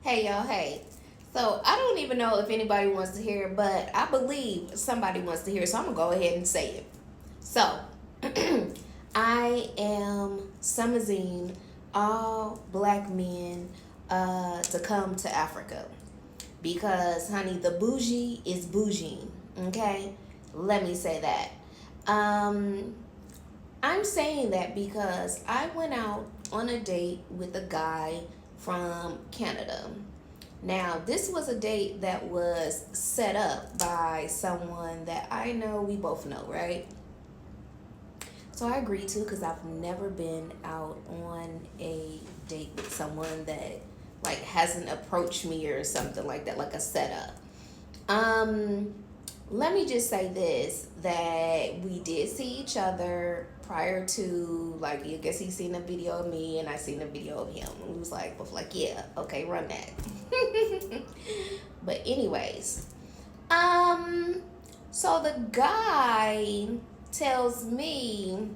Hey y'all, hey. So I don't even know if anybody wants to hear it, but I believe somebody wants to hear it, so I'm gonna go ahead and say it. So I am summoning all black men to come to Africa because honey, the bougie is bougie. Okay? Let me say that. Um I'm saying that because I went out on a date with a guy from Canada. Now, this was a date that was set up by someone that I know we both know, right? So I agreed to because I've never been out on a date with someone that like hasn't approached me or something like that, like a setup. Um, Let me just say this that we did see each other prior to like I guess he seen a video of me and I seen a video of him. And we was like both like, yeah, okay, run that. But anyways, um so the guy tells me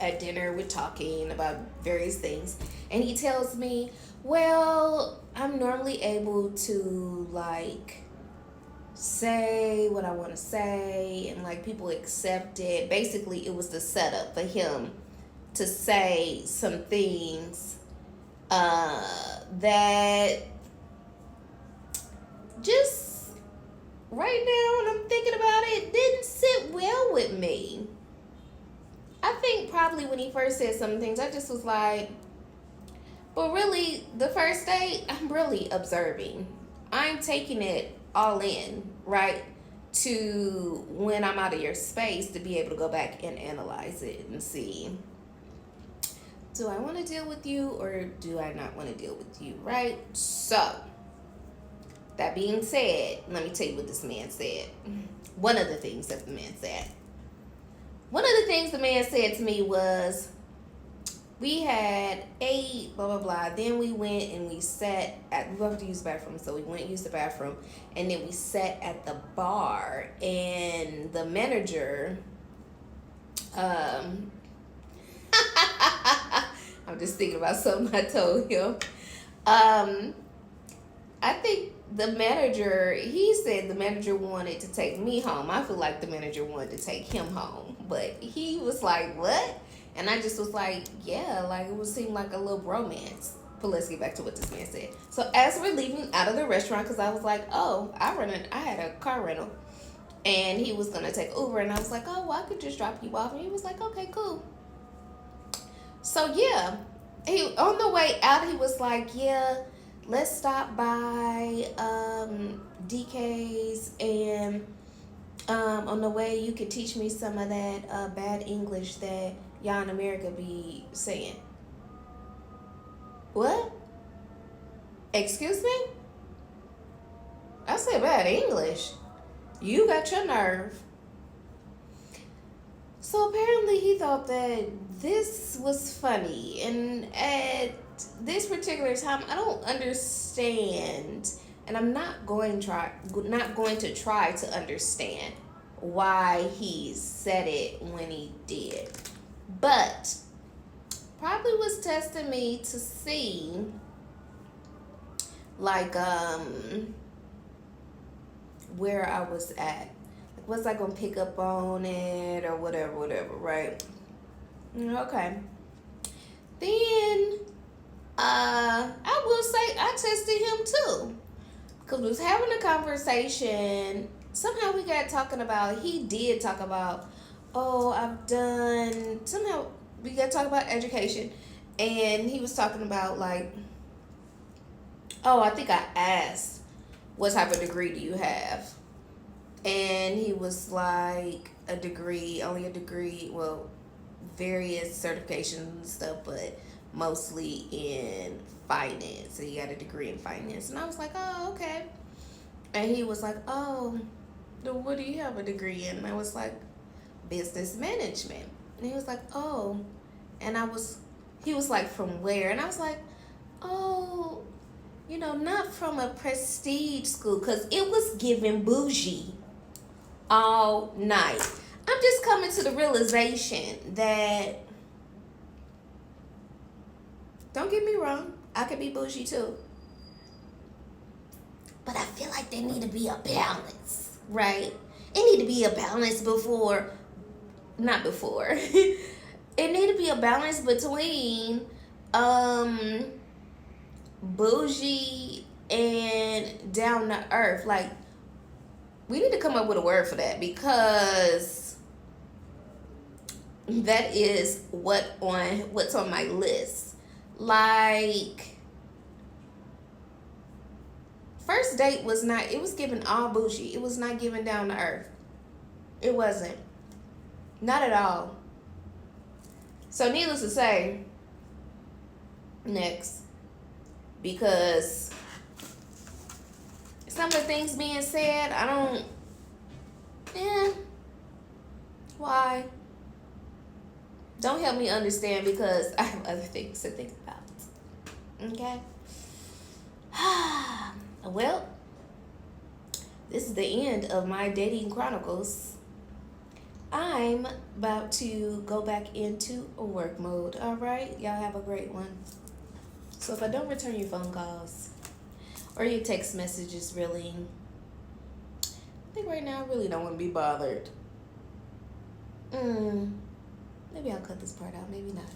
at dinner we're talking about various things and he tells me, well, I'm normally able to like say what I want to say and like people accept it. Basically, it was the setup for him to say some things that just right now when I'm thinking about it didn't sit well with me. I think probably when he first said some things, I just was like, but really, the first date, I'm really observing. I'm taking it all in, right? To when I'm out of your space to be able to go back and analyze it and see, do I want to deal with you or do I not want to deal with you, right? So, that being said, let me tell you what this man said. One of the things that the man said. One of the things the man said to me was, we had ate, blah blah blah. Then we went and we sat at, we have to use the bathroom, so we went and used the bathroom, and then we sat at the bar, and the manager, um, I'm just thinking about something I told him. Um, I think the manager, he said the manager wanted to take me home. I feel like the manager wanted to take him home, but he was like, what? And I just was like, yeah, like it would seem like a little bromance. But let's get back to what this man said. So as we're leaving out of the restaurant, because I was like, oh, I had a car rental, and he was gonna take Uber, and I was like, oh, well, I could just drop you off, and he was like, okay, cool. So yeah, he on the way out, he was like, yeah, let's stop by DK's, and on the way you could teach me some of that bad English that y'all in America be saying. What? Excuse me? I said bad English. You got your nerve. So apparently he thought that this was funny, and at this particular time, I don't understand, and I'm not going to try to understand why he said it when he did, but probably was testing me to see, like, where I was at. Like, was I gonna pick up on it or whatever, right? Okay. Then, I will say I tested him too. Because we was having a conversation. Somehow we got talking about, he did talk about, oh, I've done, somehow we got talking about education. And he was talking about, like, oh, I think I asked, what type of degree do you have? And he was like, a degree, only a degree, well, various certifications and stuff, but mostly in finance. So he got a degree in finance. And I was like, oh, okay. And he was like, oh, what do you have a degree in? And I was like, business management. And he was like, oh. And he was like, from where? And I was like, oh, not from a prestige school, because it was giving bougie all night. I'm just coming to the realization that, don't get me wrong, I could be bougie too. but I feel like there need to be a balance, right? It need to be a balance before, not before. It need to be a balance between um bougie and down to earth. Like, we need to come up with a word for that, because that is what's on my list. Like, first date was not, it was given all bougie. It was not given down to earth. It wasn't. Not at all. So needless to say, next, because some of the things being said, I don't, why? Don't help me understand, because I have other things to think about. Okay? Well, this is the end of my dating chronicles. I'm about to go back into work mode. All right? Y'all have a great one. So if I don't return your phone calls or your text messages, really, I think right now I really don't want to be bothered. Maybe I'll cut this part out. Maybe not.